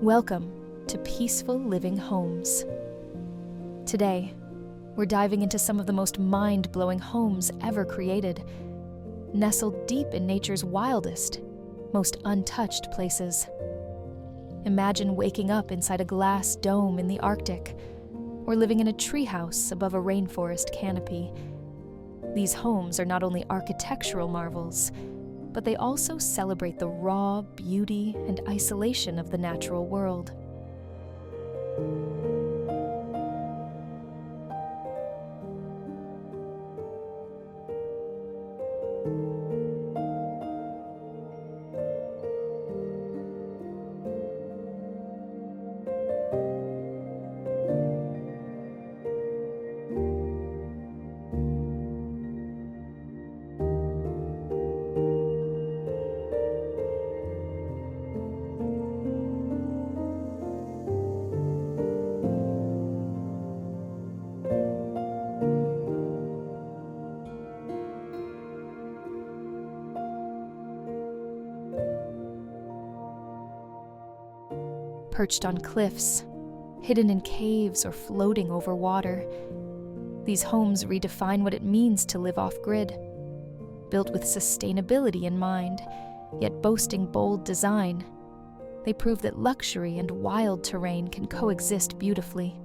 Welcome to Peaceful Living Homes. Today, we're diving into some of the most mind-blowing homes ever created, nestled deep in nature's wildest, most untouched places. Imagine waking up inside a glass dome in the Arctic, or living in a treehouse above a rainforest canopy. These homes are not only architectural marvels, but they also celebrate the raw beauty and isolation of the natural world. Perched on cliffs, hidden in caves, or floating over water, these homes redefine what it means to live off-grid. Built with sustainability in mind, yet boasting bold design, they prove that luxury and wild terrain can coexist beautifully.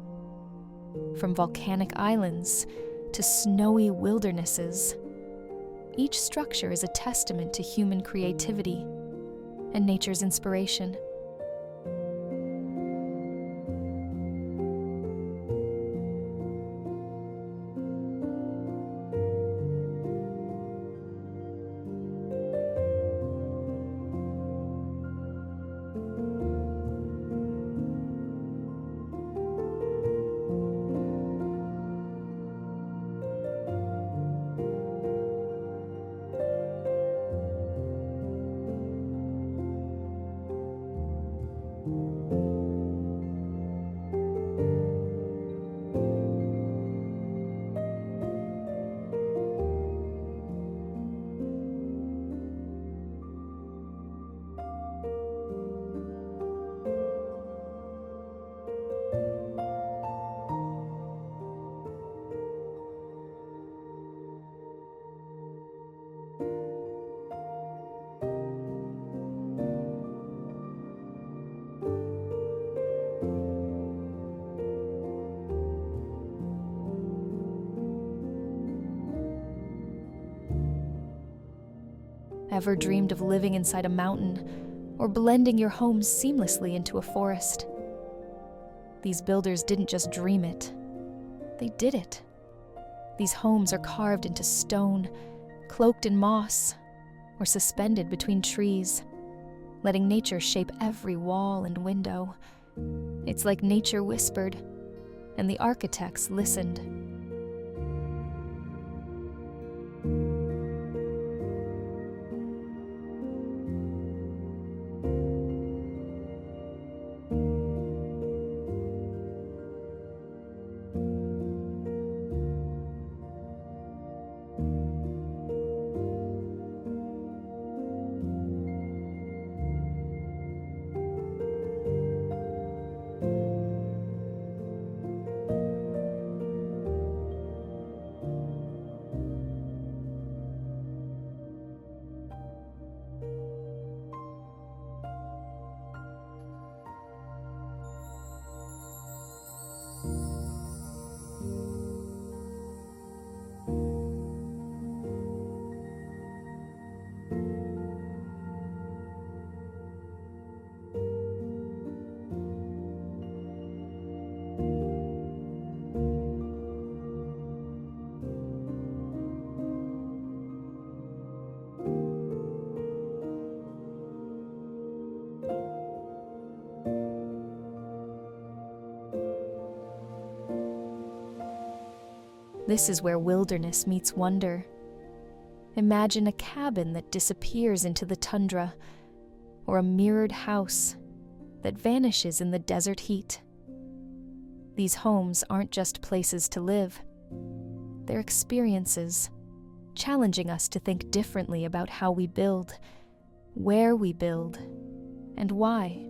From volcanic islands to snowy wildernesses, each structure is a testament to human creativity and nature's inspiration. Ever dreamed of living inside a mountain or blending your home seamlessly into a forest? These builders didn't just dream it, they did it. These homes are carved into stone, cloaked in moss, or suspended between trees, letting nature shape every wall and window. It's like nature whispered, and the architects listened. This is where wilderness meets wonder. Imagine a cabin that disappears into the tundra, or a mirrored house that vanishes in the desert heat. These homes aren't just places to live. They're experiences, challenging us to think differently about how we build, where we build, and why.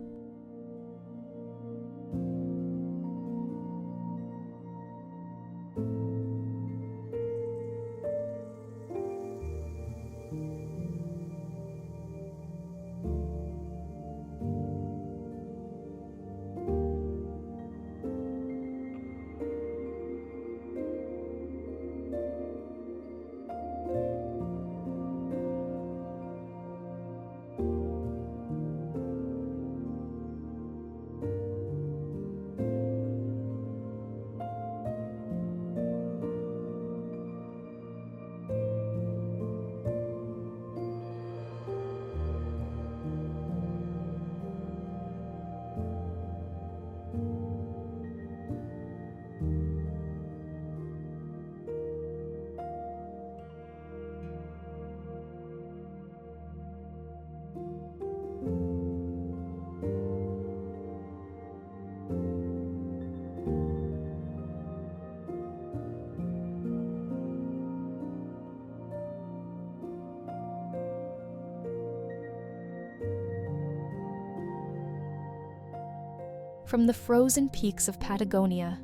From the frozen peaks of Patagonia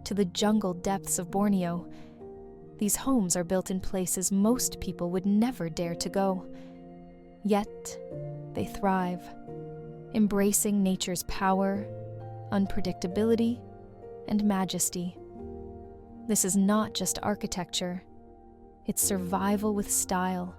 to the jungle depths of Borneo, these homes are built in places most people would never dare to go. Yet, they thrive, embracing nature's power, unpredictability, and majesty. This is not just architecture, it's survival with style.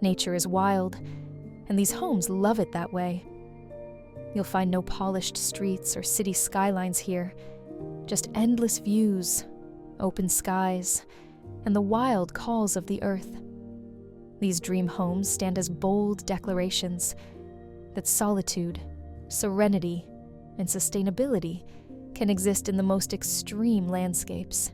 Nature is wild, and these homes love it that way. You'll find no polished streets or city skylines here, just endless views, open skies, and the wild calls of the earth. These dream homes stand as bold declarations that solitude, serenity, and sustainability can exist in the most extreme landscapes.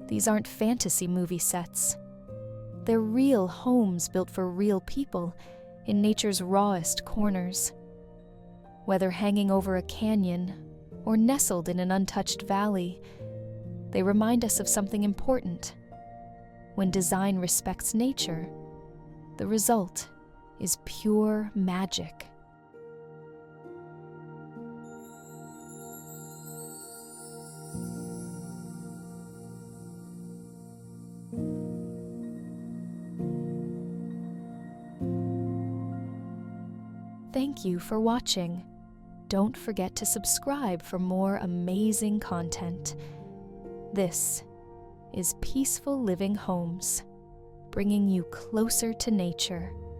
These aren't fantasy movie sets. They're real homes built for real people in nature's rawest corners. Whether hanging over a canyon or nestled in an untouched valley, they remind us of something important. When design respects nature, the result is pure magic. Thank you for watching. Don't forget to subscribe for more amazing content. This is Peaceful Living Homes, bringing you closer to nature.